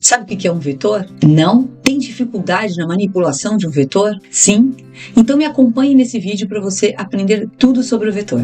Sabe o que é um vetor? Não? Tem dificuldade na manipulação de um vetor? Sim? Então me acompanhe nesse vídeo para você aprender tudo sobre o vetor.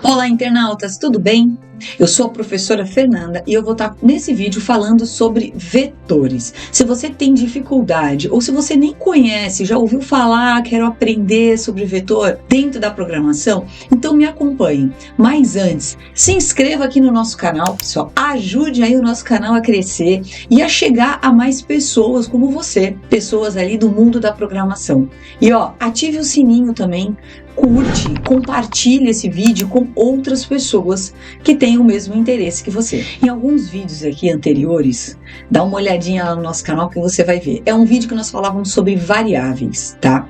Olá, internautas, tudo bem? Eu sou a professora Fernanda e eu vou estar nesse vídeo falando sobre vetores. Se você tem dificuldade ou se você nem conhece, já ouviu falar, quero aprender sobre vetor dentro da programação, então me acompanhe. Mas antes, se inscreva aqui no nosso canal, pessoal, ajude aí o nosso canal a crescer e a chegar a mais pessoas como você, pessoas ali do mundo da programação. E ative o sininho também, curte, compartilhe esse vídeo com outras pessoas que têm o mesmo interesse que você. Em alguns vídeos aqui anteriores, dá uma olhadinha lá no nosso canal que você vai ver. É um vídeo que nós falávamos sobre variáveis, tá?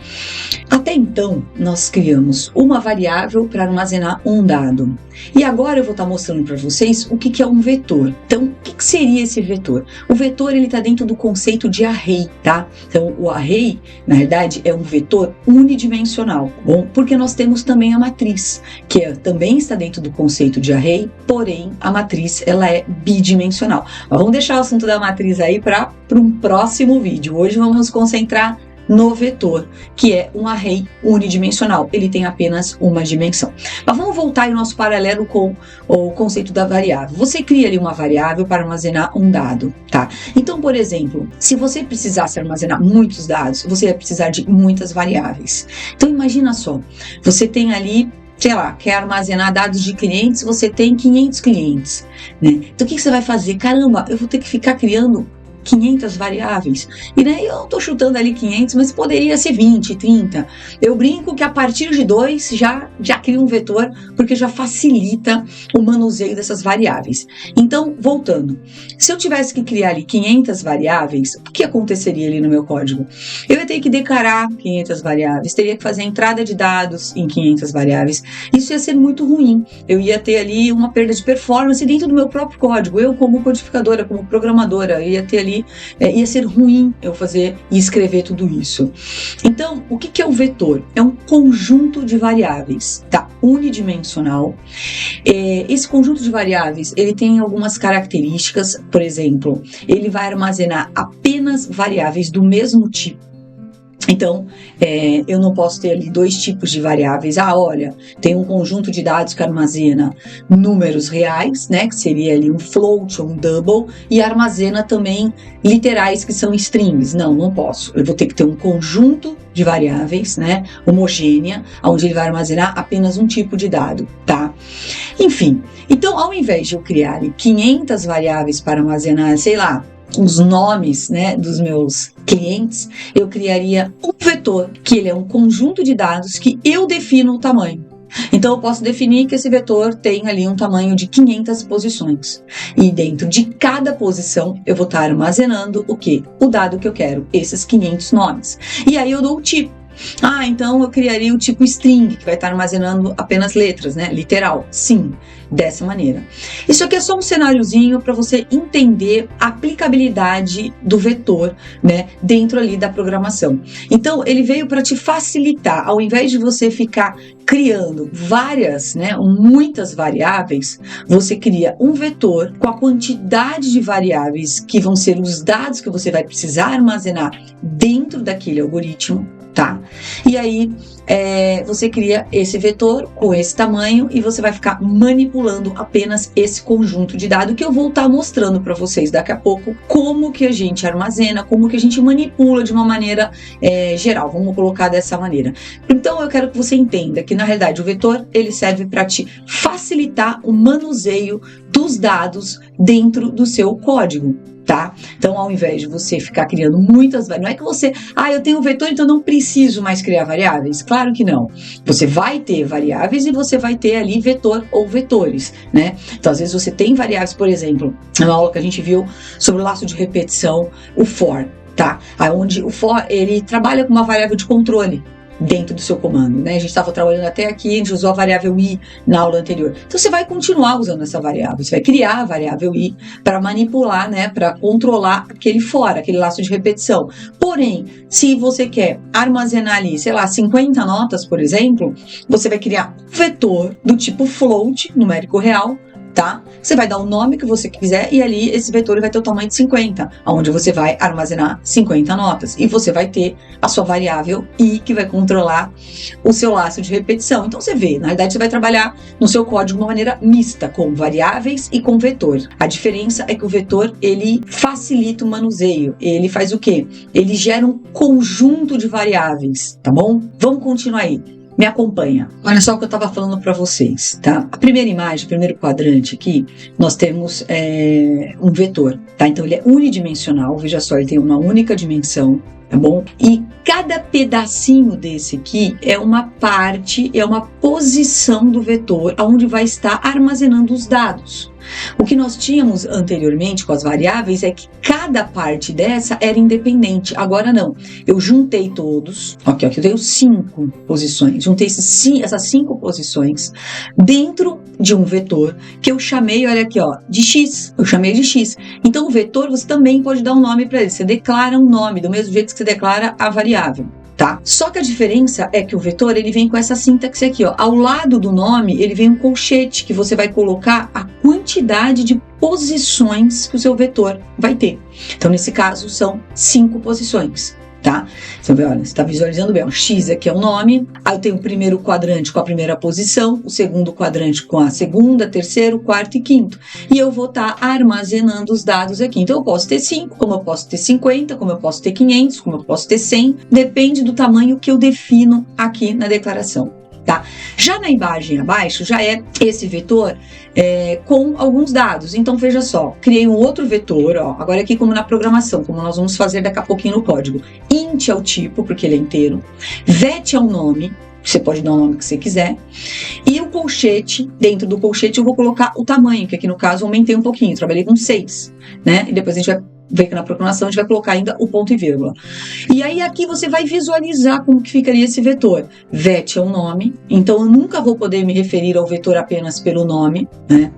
Até então, nós criamos uma variável para armazenar um dado. E agora eu vou estar mostrando para vocês o que é um vetor. Então, o que seria esse vetor? O vetor, ele está dentro do conceito de array, tá? Então, o array, na verdade, é um vetor unidimensional, bom? Porque nós temos também a matriz, que também está dentro do conceito de array, porém, a matriz, ela é bidimensional. Mas vamos deixar o assunto da matriz aí para um próximo vídeo. Hoje vamos nos concentrar no vetor, que é um array unidimensional, ele tem apenas uma dimensão. Mas vamos voltar ao nosso paralelo com o conceito da variável. Você cria ali uma variável para armazenar um dado, tá? Então, por exemplo, se você precisasse armazenar muitos dados, você ia precisar de muitas variáveis. Então, imagina só, você tem ali, sei lá, quer armazenar dados de clientes, você tem 500 clientes, né? Então, o que você vai fazer? Caramba, eu vou ter que ficar criando 500 variáveis, e né, eu tô chutando ali 500, mas poderia ser 20, 30. Eu brinco que a partir de 2 já cria um vetor, porque já facilita o manuseio dessas variáveis. Então, voltando, se eu tivesse que criar ali 500 variáveis, o que aconteceria ali no meu código? Eu ia ter que declarar 500 variáveis, teria que fazer a entrada de dados em 500 variáveis, isso ia ser muito ruim, eu ia ter ali uma perda de performance dentro do meu próprio código, eu como codificadora, como programadora, ia ter ali ia ser ruim eu fazer e escrever tudo isso. Então, o que é o vetor? É um conjunto de variáveis, tá? Unidimensional. Esse conjunto de variáveis, ele tem algumas características, por exemplo, ele vai armazenar apenas variáveis do mesmo tipo. Então, eu não posso ter ali 2 tipos de variáveis. Olha, tem um conjunto de dados que armazena números reais, né, que seria ali um float ou um double, e armazena também literais, que são strings. Não posso. Eu vou ter que ter um conjunto de variáveis, né, homogênea, onde ele vai armazenar apenas um tipo de dado, tá? Enfim, então, ao invés de eu criar ali 500 variáveis para armazenar, sei lá, os nomes, né, dos meus clientes, eu criaria um vetor, que ele é um conjunto de dados que eu defino o tamanho. Então, eu posso definir que esse vetor tem ali um tamanho de 500 posições. E dentro de cada posição, eu vou estar armazenando o quê? O dado que eu quero, esses 500 nomes. E aí eu dou o tipo. Então eu criaria o tipo string, que vai estar armazenando apenas letras, né? Literal. Sim, dessa maneira. Isso aqui é só um cenáriozinho para você entender a aplicabilidade do vetor, né? Dentro ali da programação. Então, ele veio para te facilitar, ao invés de você ficar criando várias, né? Muitas variáveis, você cria um vetor com a quantidade de variáveis que vão ser os dados que você vai precisar armazenar dentro daquele algoritmo. Tá? E aí você cria esse vetor com esse tamanho e você vai ficar manipulando apenas esse conjunto de dados que eu vou estar mostrando para vocês daqui a pouco como que a gente armazena, como que a gente manipula de uma maneira geral, vamos colocar dessa maneira. Então eu quero que você entenda que na realidade o vetor ele serve para te facilitar o manuseio dos dados dentro do seu código. Tá? Então, ao invés de você ficar criando muitas variáveis, não é que você, eu tenho um vetor, então não preciso mais criar variáveis. Claro que não. Você vai ter variáveis e você vai ter ali vetor ou vetores, né? Então, às vezes você tem variáveis, por exemplo, na aula que a gente viu sobre o laço de repetição, o for, tá? Onde o for, ele trabalha com uma variável de controle. dentro do seu comando, né? A gente estava trabalhando até aqui, a gente usou a variável i na aula anterior. Então você vai continuar usando essa variável, você vai criar a variável i para manipular, né? Para controlar aquele for, aquele laço de repetição. Porém, se você quer armazenar ali, sei lá, 50 notas, por exemplo, você vai criar um vetor do tipo float, numérico real, tá? Você vai dar o nome que você quiser e ali esse vetor vai ter o tamanho de 50, onde você vai armazenar 50 notas. E você vai ter a sua variável i que vai controlar o seu laço de repetição. Então você vê, na verdade você vai trabalhar no seu código de uma maneira mista, com variáveis e com vetor. A diferença é que o vetor, ele facilita o manuseio. Ele faz o quê? Ele gera um conjunto de variáveis, tá bom? Vamos continuar aí. Me acompanha. Olha só o que eu estava falando para vocês, tá? A primeira imagem, o primeiro quadrante aqui, nós temos um vetor, tá? Então ele é unidimensional, veja só, ele tem uma única dimensão, tá bom? E cada pedacinho desse aqui é uma parte, é uma posição do vetor, onde vai estar armazenando os dados. O que nós tínhamos anteriormente com as variáveis é que cada parte dessa era independente. Agora não. Eu juntei todos. Aqui eu tenho 5 posições. Juntei essas 5 posições dentro de um vetor que eu chamei, olha aqui, ó, de x. Eu chamei de x. Então o vetor você também pode dar um nome para ele. Você declara um nome do mesmo jeito que você declara a variável. Tá? Só que a diferença é que o vetor ele vem com essa sintaxe aqui, ó. Ao lado do nome ele vem um colchete que você vai colocar a quantidade de posições que o seu vetor vai ter. Então nesse caso são 5 posições. Tá? Então, olha, você está visualizando bem, o X aqui é o nome, aí eu tenho o primeiro quadrante com a primeira posição, o segundo quadrante com a segunda, terceiro, quarto e quinto. E eu vou estar armazenando os dados aqui. Então, eu posso ter 5, como eu posso ter 50, como eu posso ter 500, como eu posso ter 100, depende do tamanho que eu defino aqui na declaração. Tá? Já na imagem abaixo, já é esse vetor com alguns dados. Então, veja só, criei um outro vetor, ó, agora aqui como na programação, como nós vamos fazer daqui a pouquinho no código. Int é o tipo, porque ele é inteiro. Vet é o nome, você pode dar o nome que você quiser. E o colchete, dentro do colchete eu vou colocar o tamanho, que aqui no caso aumentei um pouquinho, trabalhei com 6, né? E depois a gente vai ver que na programação a gente vai colocar ainda o ponto e vírgula. E aí aqui você vai visualizar como que ficaria esse vetor. Vet é um nome, então eu nunca vou poder me referir ao vetor apenas pelo nome, né?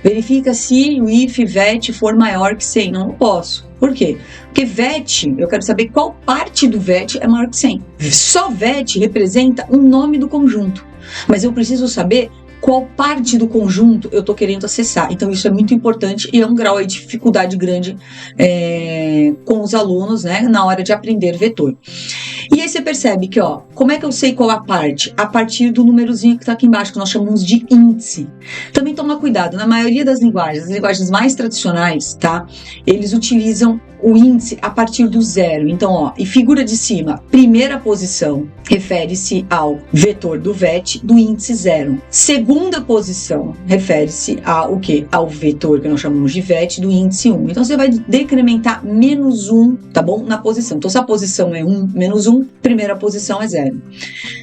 Verifica se o if vet for maior que 100. Não posso. Por quê? Porque vet, eu quero saber qual parte do vet é maior que 100. Só vet representa um nome do conjunto, mas eu preciso saber qual parte do conjunto eu estou querendo acessar. Então isso é muito importante e é um grau de dificuldade grande com os alunos, né, na hora de aprender vetor. E aí você percebe que, ó, como é que eu sei qual a parte? A partir do númerozinho que está aqui embaixo, que nós chamamos de índice. Também toma cuidado, na maioria das linguagens, as linguagens mais tradicionais, tá? Eles utilizam o índice a partir do 0. Então, ó, e figura de cima, primeira posição refere-se ao vetor do vet do índice 0. Segunda posição refere-se ao quê? Ao vetor que nós chamamos de vet do índice 1. Então, você vai decrementar menos 1, tá bom? Na posição. Então, se a posição é 1, menos 1, primeira posição é 0.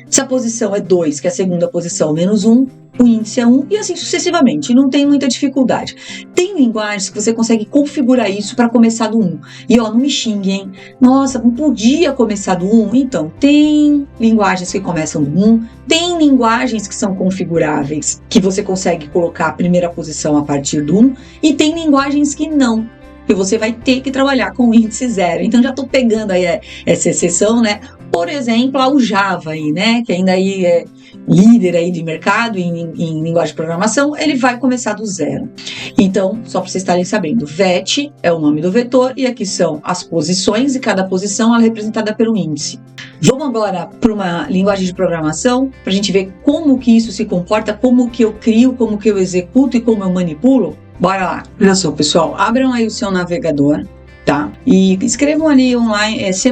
Se a posição é 2, que é a segunda posição, menos 1, o índice é 1 e assim sucessivamente, não tem muita dificuldade. Tem linguagens que você consegue configurar isso para começar do 1. E ó, não me xingue, hein? Nossa, não podia começar do 1? Então, tem linguagens que começam do 1, tem linguagens que são configuráveis, que você consegue colocar a primeira posição a partir do 1, e tem linguagens que não, que você vai ter que trabalhar com o índice 0. Então, já estou pegando aí essa exceção, né? Por exemplo, o Java aí, né? Que ainda aí é líder aí de mercado em linguagem de programação, ele vai começar do 0. Então, só para vocês estarem sabendo, vet é o nome do vetor e aqui são as posições e cada posição ela é representada pelo índice. Vamos agora para uma linguagem de programação para a gente ver como que isso se comporta, como que eu crio, como que eu executo e como eu manipulo. Bora lá. Olha só, pessoal, abram aí o seu navegador, tá? E escrevam ali online, C++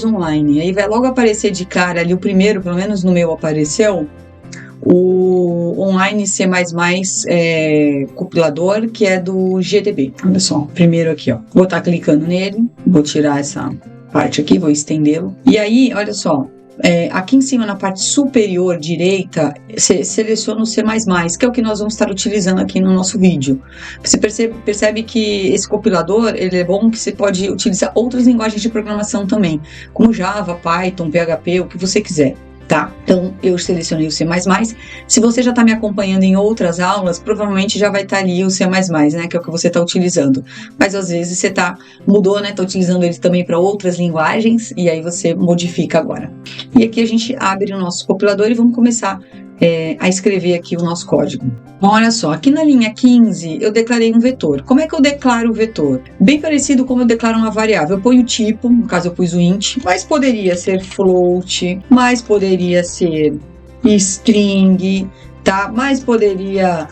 online. Aí vai logo aparecer de cara ali o primeiro, pelo menos no meu apareceu, o online C++ compilador, que é do GTB. Olha só, primeiro aqui, ó. Vou estar clicando nele, vou tirar essa parte aqui, vou estendê-lo. E aí, olha só, aqui em cima na parte superior direita, você seleciona o C++, que é o que nós vamos estar utilizando aqui no nosso vídeo. Você percebe que esse compilador, ele é bom, que você pode utilizar outras linguagens de programação também, como Java, Python, PHP, o que você quiser. Tá? Então, eu selecionei o C++. Se você já está me acompanhando em outras aulas, provavelmente já vai estar ali o C++, né? Que é o que você está utilizando. Mas, às vezes, você mudou, né? Está utilizando ele também para outras linguagens, e aí você modifica agora. E aqui a gente abre o nosso compilador e vamos começar a escrever aqui o nosso código. Bom, olha só, aqui na linha 15 eu declarei um vetor. Como é que eu declaro o vetor? Bem parecido como eu declaro uma variável. Eu ponho o tipo, no caso eu pus o int, mas poderia ser float, mas poderia ser string, tá? Mas poderia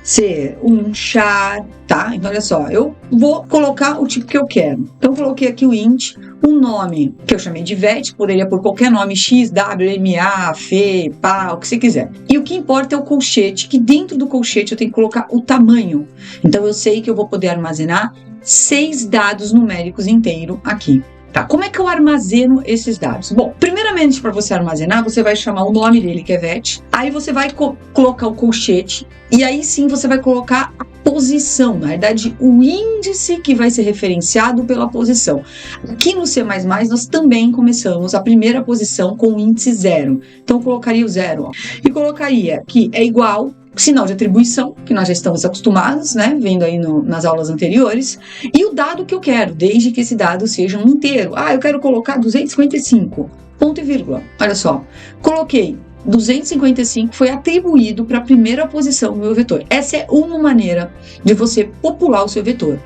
ser um char, tá? Então, olha só, eu vou colocar o tipo que eu quero. Então, eu coloquei aqui o int, um nome que eu chamei de vet, poderia por qualquer nome, x, w, ma, fe, pa, o que você quiser. E o que importa é o colchete, que dentro do colchete eu tenho que colocar o tamanho. Então, eu sei que eu vou poder armazenar 6 dados numéricos inteiros aqui. Tá, como é que eu armazeno esses dados? Bom, primeiramente, para você armazenar, você vai chamar o nome dele, que é vet, aí você vai colocar o colchete, e aí sim você vai colocar a posição, na verdade, o índice que vai ser referenciado pela posição. Aqui no C++, nós também começamos a primeira posição com o índice 0. Então, eu colocaria o 0, ó, e colocaria que é igual sinal de atribuição, que nós já estamos acostumados, né, vendo aí nas aulas anteriores, e o dado que eu quero, desde que esse dado seja um inteiro. Ah, eu quero colocar 255, ponto e vírgula. Olha só, coloquei 255, foi atribuído para a primeira posição do meu vetor. Essa é uma maneira de você popular o seu vetor.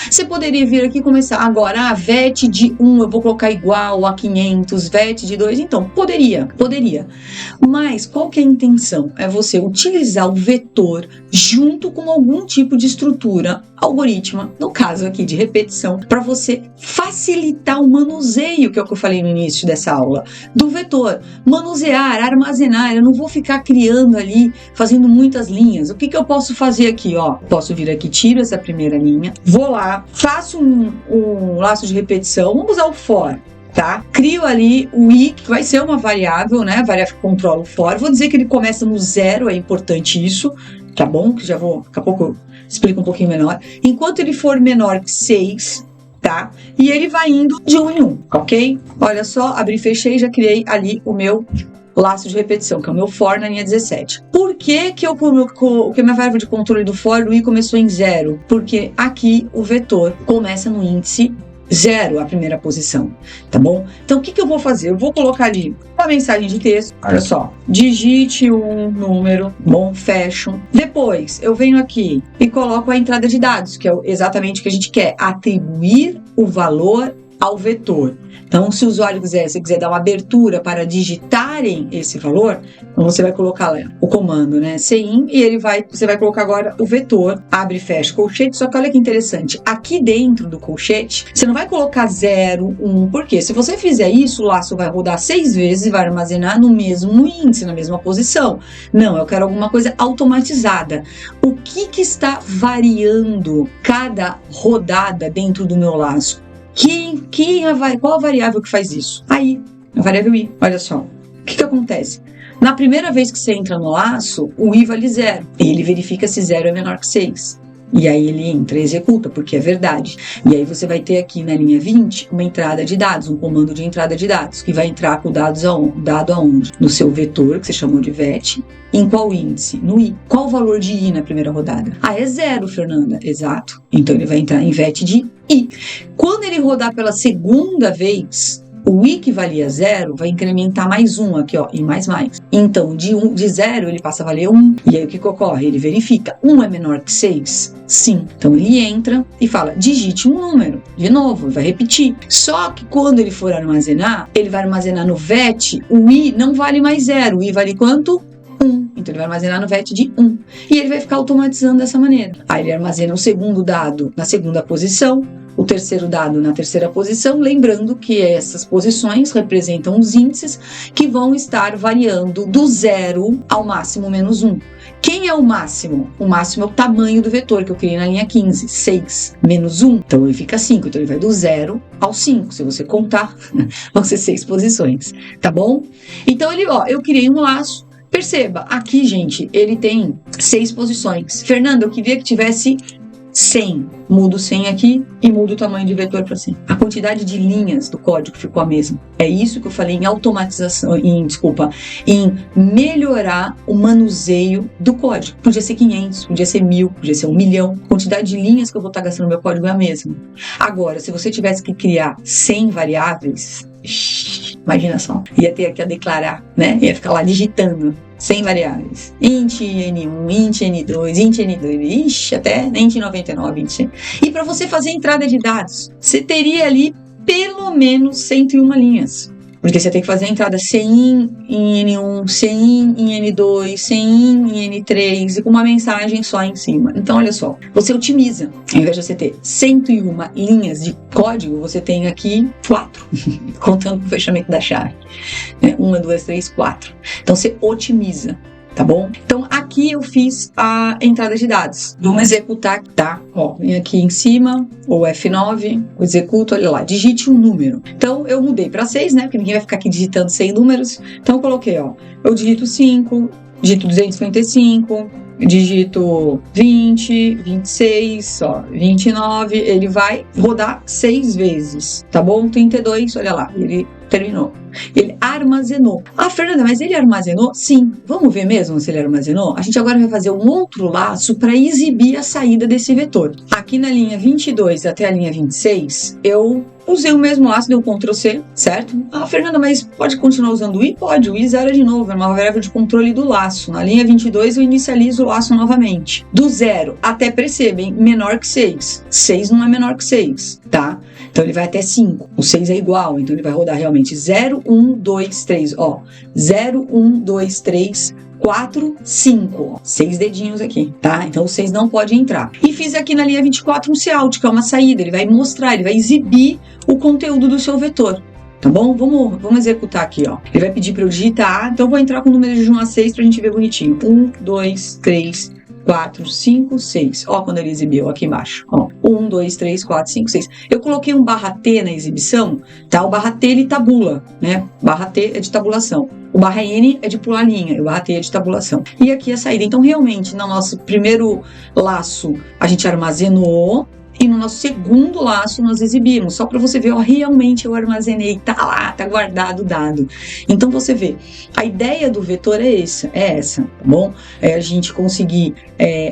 Você poderia vir aqui e começar agora, vet de 1 eu vou colocar igual a 500, vet de 2, então, poderia. Mas qual que é a intenção? É você utilizar o vetor junto com algum tipo de estrutura algorítmica, no caso aqui de repetição, para você facilitar o manuseio, que é o que eu falei no início dessa aula, do vetor. Manusear, armazenar, eu não vou ficar criando ali, fazendo muitas linhas. O que eu posso fazer aqui? Ó, posso vir aqui, tiro essa primeira linha, vou lá, faço um laço de repetição, vamos usar o for. Tá? Crio ali o i, que vai ser uma variável, né? Variável que controla o for. Vou dizer que ele começa no 0, é importante isso, tá bom? Que já vou, daqui a pouco eu explico um pouquinho menor. Enquanto ele for menor que 6, tá? E ele vai indo de 1 em 1, ok? Olha só, abri e fechei, já criei ali o meu laço de repetição, que é o meu for na linha 17. Por que que minha variável de controle do for, o i começou em 0? Porque aqui o vetor começa no índice 0, a primeira posição, tá bom? Então, o que eu vou fazer? Eu vou colocar ali uma mensagem de texto, olha só, digite um número, bom, fecho. Depois, eu venho aqui e coloco a entrada de dados, que é exatamente o que a gente quer, atribuir o valor ao vetor. Então, se o usuário quiser dar uma abertura para digitarem esse valor, então você vai colocar lá o comando, né, cin, e você vai colocar agora o vetor, abre e fecha colchete, só que olha que interessante, aqui dentro do colchete, você não vai colocar 0, 1, porque se você fizer isso, o laço vai rodar 6 vezes e vai armazenar no mesmo índice, na mesma posição. Não, eu quero alguma coisa automatizada. O que está cada rodada dentro do meu laço? Qual a variável que faz isso? Aí, a variável i. Olha só, o que acontece? Na primeira vez que você entra no laço, o i vale 0. E ele verifica se 0 é menor que 6. E aí ele entra e executa, porque é verdade. E aí você vai ter aqui na linha 20 uma entrada de dados, um comando de entrada de dados, que vai entrar com o dado aonde? No seu vetor, que você chamou de vet. Em qual índice? No i. Qual o valor de i na primeira rodada? Ah, é 0, Fernanda. Exato. Então ele vai entrar em vet de i. Quando ele rodar pela segunda vez, o i que valia 0 vai incrementar mais 1 aqui, ó, i mais. Então, de 0 ele passa a valer 1. E aí o que ocorre? Ele verifica, 1 é menor que 6? Sim. Então ele entra e fala, digite um número. De novo, vai repetir. Só que quando ele for armazenar, ele vai armazenar no vet, o i não vale mais 0. O i vale quanto? 1. Então ele vai armazenar no vet de 1. E ele vai ficar automatizando dessa maneira. Aí ele armazena o segundo dado na segunda posição, o terceiro dado na terceira posição, lembrando que essas posições representam os índices que vão estar variando do 0 ao máximo menos 1. Quem é o máximo? O máximo é o tamanho do vetor que eu criei na linha 15, 6 menos 1, então ele fica 5, então ele vai do 0 ao 5, se você contar, vão ser 6 posições, tá bom? Então eu criei um laço, perceba, aqui gente, ele tem 6 posições. Fernanda, eu queria que tivesse 100, mudo 100 aqui e mudo o tamanho de vetor para 100. A quantidade de linhas do código ficou a mesma. É isso que eu falei em automatização, em melhorar o manuseio do código. Podia ser 500, podia ser 1000, podia ser 1 milhão. A quantidade de linhas que eu vou estar gastando no meu código é a mesma. Agora, se você tivesse que criar 100 variáveis, imagina só, ia ter aqui a declarar, né? Ia ficar lá digitando 100 variáveis. Int N1, int N2, int N2, até int 99, int 100. E para você fazer a entrada de dados, você teria ali pelo menos 101 linhas. Porque você tem que fazer a entrada CIN em N1, CIN em N2, CIN em N3 e com uma mensagem só em cima. Então, olha só, você otimiza. Ao invés de você ter 101 linhas de código, você tem aqui 4, contando com o fechamento da chave. 1, 2, 3, 4. Então, você otimiza. Tá bom? Então, aqui eu fiz a entrada de dados. Vamos executar, tá? Ó, vem aqui em cima, o F9, eu executo, olha lá, digite um número. Então, eu mudei para 6, né? Porque ninguém vai ficar aqui digitando 100 números. Então, eu coloquei, ó, eu digito 5, digito 255, digito 20, 26, ó, 29, ele vai rodar 6 vezes, tá bom? 32, olha lá, ele terminou. Ele armazenou. Ah, Fernanda, mas ele armazenou? Sim. Vamos ver mesmo se ele armazenou? A gente agora vai fazer um outro laço para exibir a saída desse vetor. Aqui na linha 22 até a linha 26, eu usei o mesmo laço, deu Ctrl C, certo? Ah, Fernanda, mas pode continuar usando o I? Pode, o I zera de novo, é uma variável de controle do laço. Na linha 22 eu inicializo o laço novamente. Do 0 até, percebem, menor que 6. 6 não é menor que 6, tá? Então ele vai até 5. O 6 é igual, então ele vai rodar realmente 0, 1, 2, 3, ó. 0, 1, 2, 3, 4, 5. 6 dedinhos aqui, tá? Então o 6 não pode entrar. E fiz aqui na linha 24 um cout, que é uma saída. Ele vai mostrar, ele vai exibir o conteúdo do seu vetor. Tá bom? Vamos executar aqui, ó. Ele vai pedir para eu digitar, então eu vou entrar com o número de 1 a 6 pra gente ver bonitinho. 1, 2, 3, 4, 5, 6. Ó, quando ele exibiu aqui embaixo. Ó, 1, 2, 3, 4, 5, 6. Eu coloquei um /T na exibição, tá? O /T ele tabula, né? /T é de tabulação. O /N é de pular linha, o /T é de tabulação. E aqui a saída. Então, realmente, no nosso primeiro laço, a gente armazenou. E no nosso segundo laço nós exibimos, só para você ver, ó, realmente eu armazenei, tá lá, tá guardado o dado. Então você vê, a ideia do vetor é essa, tá bom? É a gente conseguir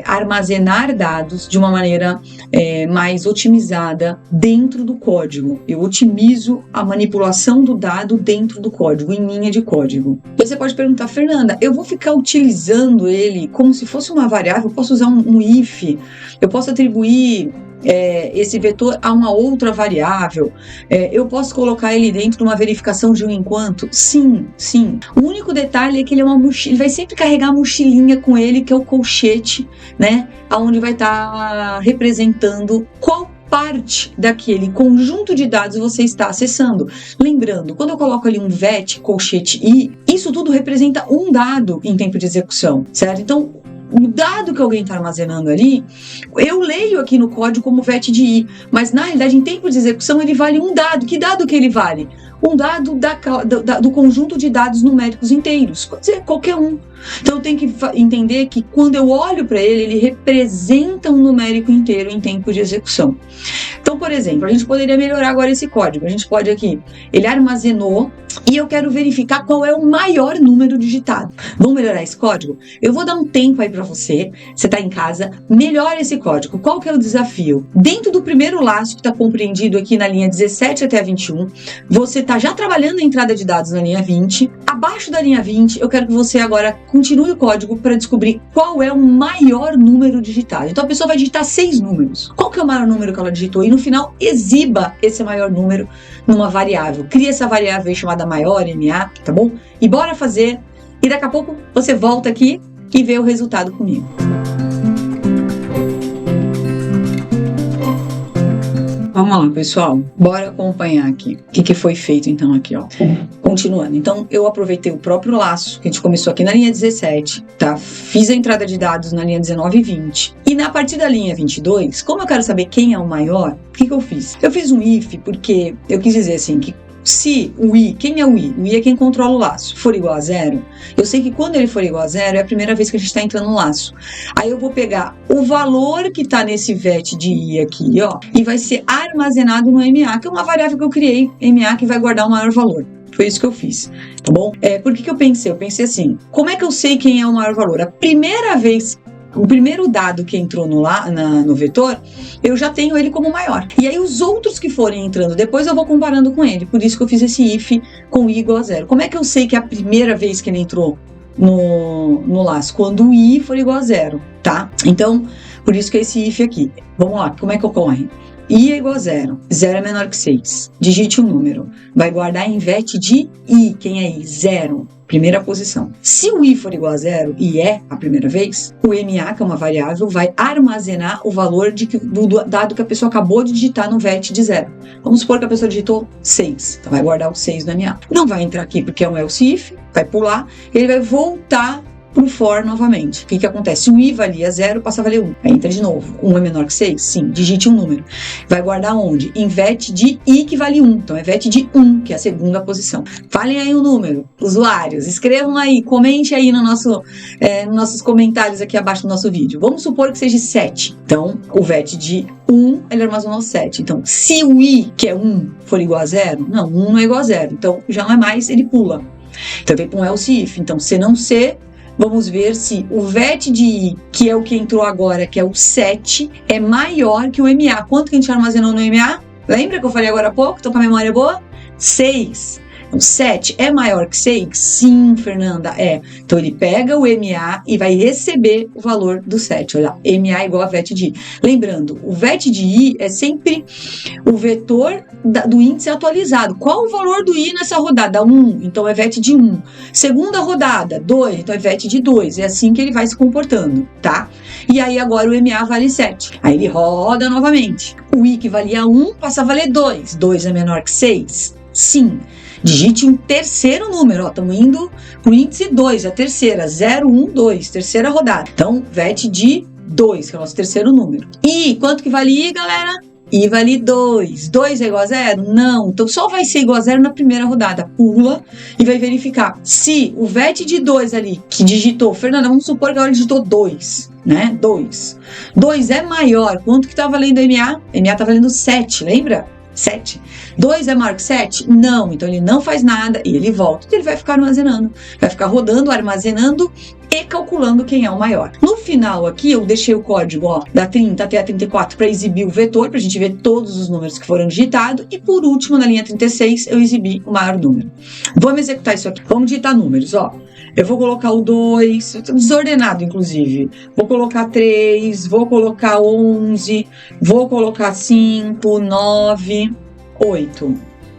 armazenar dados de uma maneira mais otimizada dentro do código. Eu otimizo a manipulação do dado dentro do código, em linha de código. Você pode perguntar, Fernanda, eu vou ficar utilizando ele como se fosse uma variável, eu posso usar um if, eu posso atribuir esse vetor a uma outra variável, eu posso colocar ele dentro de uma verificação de um enquanto? Sim, sim. O único detalhe é que ele é uma mochila, ele vai sempre carregar a mochilinha com ele, que é o colchete, né? Onde vai estar representando qual parte daquele conjunto de dados você está acessando. Lembrando, quando eu coloco ali um VET, colchete I, isso tudo representa um dado em tempo de execução, certo? Então, o dado que alguém está armazenando ali, eu leio aqui no código como VET de I, mas na realidade, em tempo de execução, ele vale um dado. Que dado que ele vale? Um dado do conjunto de dados numéricos inteiros, pode ser qualquer um. Então eu tenho que entender que quando eu olho para ele representa um numérico inteiro em tempo de execução. Então, por exemplo, a gente poderia melhorar agora esse código. A gente pode aqui, ele armazenou e eu quero verificar qual é o maior número digitado. Vamos melhorar esse código? Eu vou dar um tempo aí para você está em casa, melhora esse código. Qual que é o desafio? Dentro do primeiro laço que está compreendido aqui na linha 17 até a 21, você está já trabalhando a entrada de dados na linha 20. Abaixo da linha 20, eu quero que você agora continue o código para descobrir qual é o maior número digitado. Então a pessoa vai digitar 6 números. Qual que é o maior número que ela digitou? E no final, exiba esse maior número numa variável. Cria essa variável aí chamada maior, MA, tá bom? E bora fazer. E daqui a pouco você volta aqui e vê o resultado comigo. Vamos lá, pessoal. Bora acompanhar aqui. O que foi feito, então, aqui, ó. Continuando. Então, eu aproveitei o próprio laço, que a gente começou aqui na linha 17, tá? Fiz a entrada de dados na linha 19 e 20. E na partir da linha 22, como eu quero saber quem é o maior, o que eu fiz? Eu fiz um if porque eu quis dizer assim, que se o i, quem é o i? O i é quem controla o laço, for igual a 0, eu sei que quando ele for igual a 0 é a primeira vez que a gente está entrando no laço. Aí eu vou pegar o valor que está nesse vet de i aqui, ó, e vai ser armazenado no MA, que é uma variável que eu criei, MA, que vai guardar o maior valor. Foi isso que eu fiz, tá bom? Por que eu pensei? Eu pensei assim, como é que eu sei quem é o maior valor? A primeira vez, o primeiro dado que entrou no vetor, eu já tenho ele como maior. E aí os outros que forem entrando depois eu vou comparando com ele. Por isso que eu fiz esse if com i igual a 0. Como é que eu sei que é a primeira vez que ele entrou no laço? Quando o i for igual a 0, tá? Então, por isso que é esse if aqui. Vamos lá, como é que ocorre? I é igual a 0. 0 é menor que 6. Digite um número. Vai guardar em vet de i. Quem é i? 0. Primeira posição. Se o i for igual a 0 e é a primeira vez, o MA, que é uma variável, vai armazenar o valor do dado que a pessoa acabou de digitar no vet de 0. Vamos supor que a pessoa digitou 6. Então vai guardar o 6 no MA. Não vai entrar aqui porque é um else if, vai pular, ele vai voltar pro for novamente. O que acontece? Se o i valia 0, passa a valer 1. Aí entra de novo. 1 é menor que 6? Sim. Digite um número. Vai guardar onde? Em vet de i que vale 1. Então é vet de 1, que é a segunda posição. Falem aí o número. Usuários, escrevam aí, comente aí nos nossos comentários aqui abaixo do nosso vídeo. Vamos supor que seja 7. Então, o vet de 1, ele armazenou 7. Então, se o i, que é 1, for igual a 0, não, 1 não é igual a 0. Então, já não é mais, ele pula. Então, vem para um else if. Então, se não ser, vamos ver se o vet de i, que é o que entrou agora, que é o 7, é maior que o MA. Quanto que a gente armazenou no MA? Lembra que eu falei agora há pouco? Tô com a memória boa? 6. Então, 7 é maior que 6? Sim, Fernanda, é. Então, ele pega o MA e vai receber o valor do 7. Olha, MA igual a vet de i. Lembrando, o vet de i é sempre o vetor do índice atualizado. Qual o valor do i nessa rodada? 1, então é vet de 1. Segunda rodada, 2, então é vet de 2. É assim que ele vai se comportando, tá? E aí agora o MA vale 7. Aí ele roda novamente. O i que valia 1 passa a valer 2. 2 é menor que 6? Sim. Digite um terceiro número, ó, estamos indo para o índice 2, a terceira, 0, 1, 2, terceira rodada. Então, vet de 2, que é o nosso terceiro número. E quanto que vale i, galera? I vale 2. 2 é igual a 0? Não. Então, só vai ser igual a 0 na primeira rodada. Pula e vai verificar se o vet de 2 ali, que digitou, Fernanda, vamos supor que agora digitou 2, né? 2. 2 é maior. Quanto que está valendo o MA? MA está valendo 7, lembra? 7. 2 é maior que 7? Não. Então ele não faz nada e ele volta. Ele vai ficar armazenando. Vai ficar rodando, armazenando e calculando quem é o maior. No final aqui eu deixei o código, ó, da 30 até a 34 para exibir o vetor, para a gente ver todos os números que foram digitados. E por último, na linha 36, eu exibi o maior número. Vamos executar isso aqui. Vamos digitar números, ó. Eu vou colocar o 2, desordenado inclusive. Vou colocar 3, vou colocar 11, vou colocar 5, 9, 8.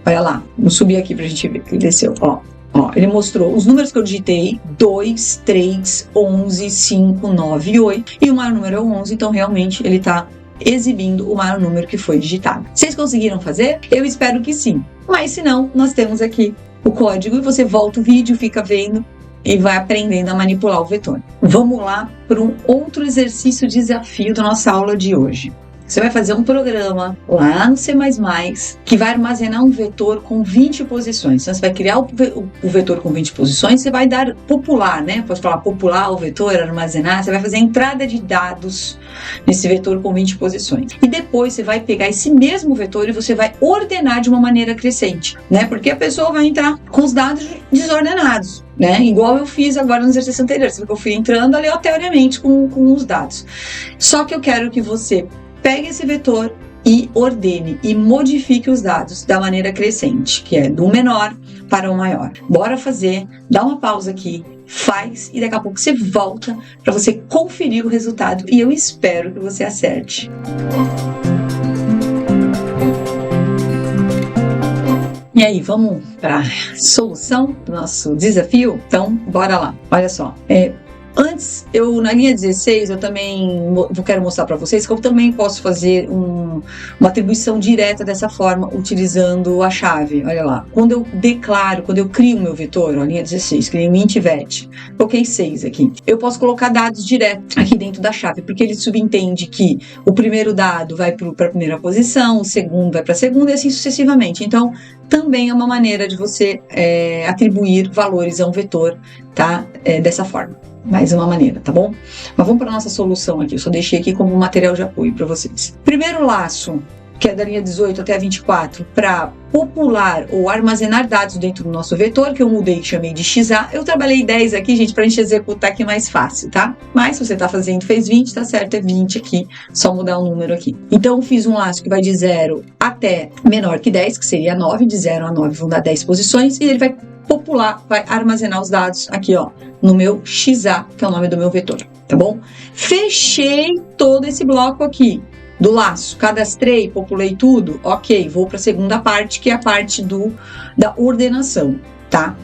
Olha lá, vou subir aqui pra gente ver que ele desceu, ó. Ó, ele mostrou os números que eu digitei, 2, 3, 11, 5, 9 e 8. E o maior número é o 11, então realmente ele tá exibindo o maior número que foi digitado. Vocês conseguiram fazer? Eu espero que sim. Mas se não, nós temos aqui o código e você volta o vídeo, fica vendo e vai aprendendo a manipular o vetor. Vamos lá para um outro exercício desafio da nossa aula de hoje. Você vai fazer um programa lá no C++ que vai armazenar um vetor com 20 posições. Então, você vai criar o vetor com 20 posições, você vai dar popular, né? Pode falar popular o vetor, armazenar. Você vai fazer a entrada de dados nesse vetor com 20 posições. E depois você vai pegar esse mesmo vetor e você vai ordenar de uma maneira crescente, né? Porque a pessoa vai entrar com os dados desordenados, né? Igual eu fiz agora no exercício anterior. Você viu que eu fui entrando aleatoriamente com os dados. Só que eu quero que você pegue esse vetor e ordene e modifique os dados da maneira crescente, que é do menor para o maior. Bora fazer, dá uma pausa aqui, faz e daqui a pouco você volta para você conferir o resultado e eu espero que você acerte. E aí, vamos para a solução do nosso desafio? Então, bora lá. Olha só, Antes, na linha 16, eu também quero mostrar para vocês que eu também posso fazer uma atribuição direta dessa forma, utilizando a chave. Olha lá, quando eu crio o meu vetor, ó, linha 16, criei um int vet, coloquei 6 aqui. Eu posso colocar dados direto aqui dentro da chave, porque ele subentende que o primeiro dado vai para a primeira posição, o segundo vai para a segunda e assim sucessivamente. Então, também é uma maneira de você atribuir valores a um vetor, tá? Dessa forma. Mais uma maneira, tá bom? Mas vamos para a nossa solução aqui. Eu só deixei aqui como material de apoio para vocês. Primeiro laço, que é da linha 18 até a 24, para popular ou armazenar dados dentro do nosso vetor, que eu mudei e chamei de XA. Eu trabalhei 10 aqui, gente, para a gente executar aqui mais fácil, tá? Mas se você tá fazendo, fez 20, tá certo, é 20 aqui, só mudar o número aqui. Então, eu fiz um laço que vai de 0 até menor que 10, que seria 9, de 0 a 9 vão dar 10 posições, e ele vai popular, vai armazenar os dados aqui, ó, no meu XA, que é o nome do meu vetor, tá bom? Fechei todo esse bloco aqui do laço, cadastrei, populei tudo, ok, vou para a segunda parte, que é a parte da ordenação, tá?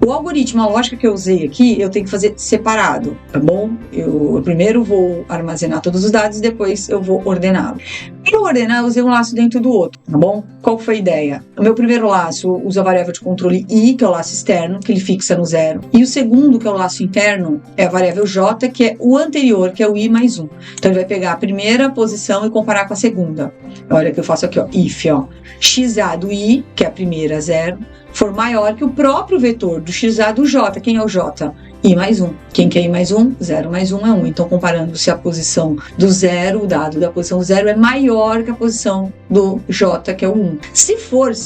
O algoritmo, a lógica que eu usei aqui, eu tenho que fazer separado, tá bom? Eu primeiro vou armazenar todos os dados, depois eu vou ordená-los. Para ordenar, eu usei um laço dentro do outro, tá bom? Qual foi a ideia? O meu primeiro laço usa a variável de controle i, que é o laço externo, que ele fixa no 0. E o segundo, que é o laço interno, é a variável j, que é o anterior, que é o i mais 1. Então, ele vai pegar a primeira posição e comparar com a segunda. Olha que eu faço aqui, ó, if, ó, xa do i, que é a primeira, 0, for maior que o próprio vetor do xa do j. Quem é o j? I mais 1. Quem que é I mais 1? 0 mais 1 é 1. Então, comparando se a posição do 0, o dado da posição 0 é maior que a posição do j, que é o 1. Se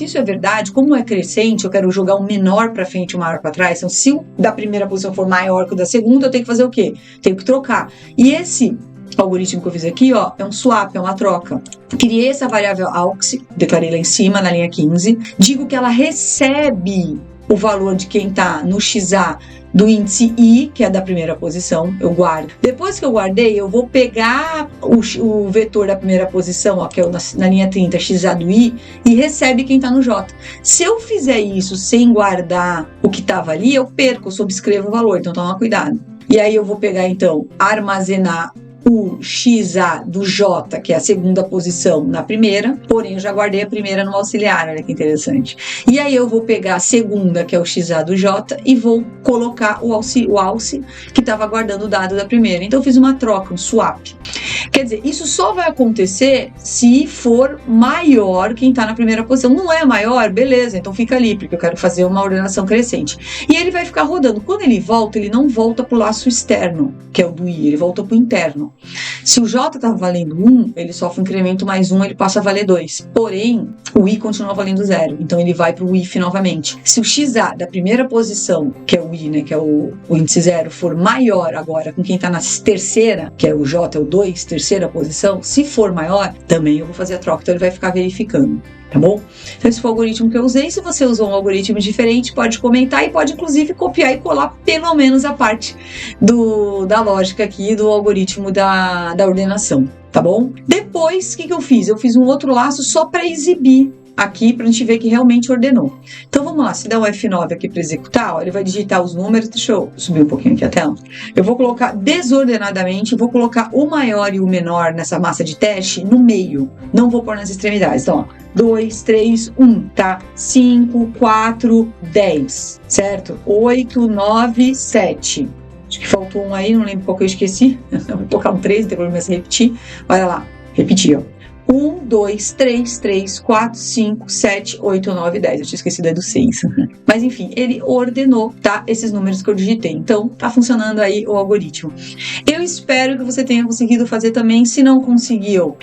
isso é verdade, como é crescente, eu quero jogar um menor para frente e um maior para trás. Então, se o da primeira posição for maior que o da segunda, eu tenho que fazer o quê? Tenho que trocar. E esse algoritmo que eu fiz aqui, ó, é um swap, é uma troca. Criei essa variável aux, declarei lá em cima, na linha 15. Digo que ela recebe o valor de quem está no XA do índice I, que é da primeira posição, eu guardo. Depois que eu guardei, eu vou pegar o vetor da primeira posição, ó, que é na linha 30, XA do I, e recebe quem está no J. Se eu fizer isso sem guardar o que estava ali, eu perco, eu subscrevo o valor, então toma cuidado. E aí eu vou pegar, então, armazenar o XA do J, que é a segunda posição, na primeira, porém eu já guardei a primeira no auxiliar, olha que interessante. E aí eu vou pegar a segunda, que é o XA do J, e vou colocar o alce que estava guardando o dado da primeira. Então eu fiz uma troca, um swap. Quer dizer, isso só vai acontecer se for maior quem está na primeira posição. Não é maior? Beleza, então fica ali, porque eu quero fazer uma ordenação crescente. E ele vai ficar rodando. Quando ele volta, ele não volta para o laço externo, que é o do I, ele volta para o interno. Se o J estava valendo 1, ele sofre um incremento mais 1, ele passa a valer 2. Porém, o I continua valendo 0, então ele vai para o if novamente. Se o XA da primeira posição, que é o I, né, que é o índice 0, for maior agora com quem está na terceira, que é o J, é o 2, terceira posição, se for maior, também eu vou fazer a troca, então ele vai ficar verificando. Tá bom? Então esse foi o algoritmo que eu usei. Se você usou um algoritmo diferente, pode comentar e pode inclusive copiar e colar pelo menos a parte da lógica aqui do algoritmo da ordenação, tá bom? Depois, o que eu fiz? Eu fiz um outro laço só para exibir aqui, para a gente ver que realmente ordenou. Então vamos lá, se der um F9 aqui para executar, ó, ele vai digitar os números. Deixa eu subir um pouquinho aqui a tela. Eu vou colocar desordenadamente, vou colocar o maior e o menor nessa massa de teste no meio, não vou pôr nas extremidades. Então, ó, 2, 3, 1, tá? 5, 4, 10, certo? 8, 9, 7. Acho que faltou um aí, não lembro qual que eu esqueci. Vou colocar um 3, não tem problema se repetir. Olha lá, repetir, ó. 1, 2, 3, 3, 4, 5, 7, 8, 9, 10. Eu tinha esquecido do 6. Mas enfim, ele ordenou, tá? Esses números que eu digitei. Então, tá funcionando aí o algoritmo. Eu espero que você tenha conseguido fazer também. Se não conseguiu,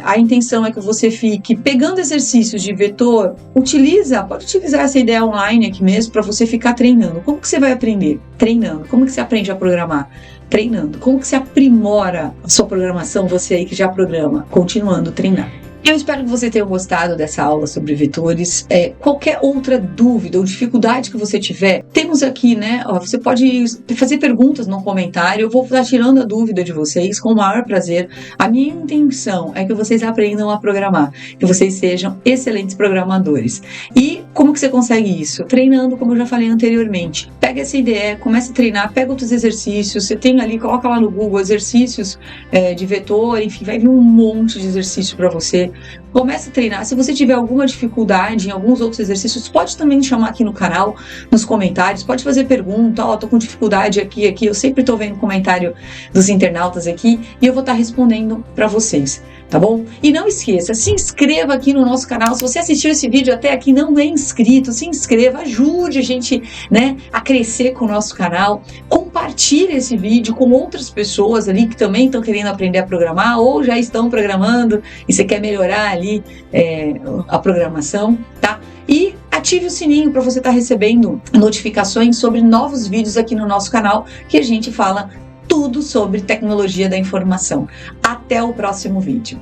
a intenção é que você fique pegando exercícios de vetor. Pode utilizar essa ideia online aqui mesmo para você ficar treinando. Como que você vai aprender? Treinando. Como que você aprende a programar? Treinando. Como que você aprimora a sua programação, você aí que já programa? Continuando a treinar. Eu espero que você tenha gostado dessa aula sobre vetores. Qualquer outra dúvida ou dificuldade que você tiver, temos aqui, né? Você pode fazer perguntas no comentário. Eu vou estar tirando a dúvida de vocês com o maior prazer. A minha intenção é que vocês aprendam a programar, que vocês sejam excelentes programadores. E Como que você consegue isso? Treinando, como eu já falei anteriormente. Pega essa ideia, começa a treinar, pega outros exercícios, você tem ali, coloca lá no Google exercícios de vetor, enfim, vai vir um monte de exercício para você. Começa a treinar. Se você tiver alguma dificuldade em alguns outros exercícios, pode também me chamar aqui no canal, nos comentários, pode fazer pergunta, tô com dificuldade aqui, eu sempre tô vendo comentário dos internautas aqui e eu vou estar respondendo para vocês. Tá bom? E não esqueça, se inscreva aqui no nosso canal. Se você assistiu esse vídeo até aqui e não é inscrito, se inscreva, ajude a gente, né, a crescer com o nosso canal. Compartilhe esse vídeo com outras pessoas ali que também estão querendo aprender a programar ou já estão programando e você quer melhorar ali a programação, tá? E ative o sininho para você estar recebendo notificações sobre novos vídeos aqui no nosso canal que a gente fala tudo sobre tecnologia da informação. Até o próximo vídeo.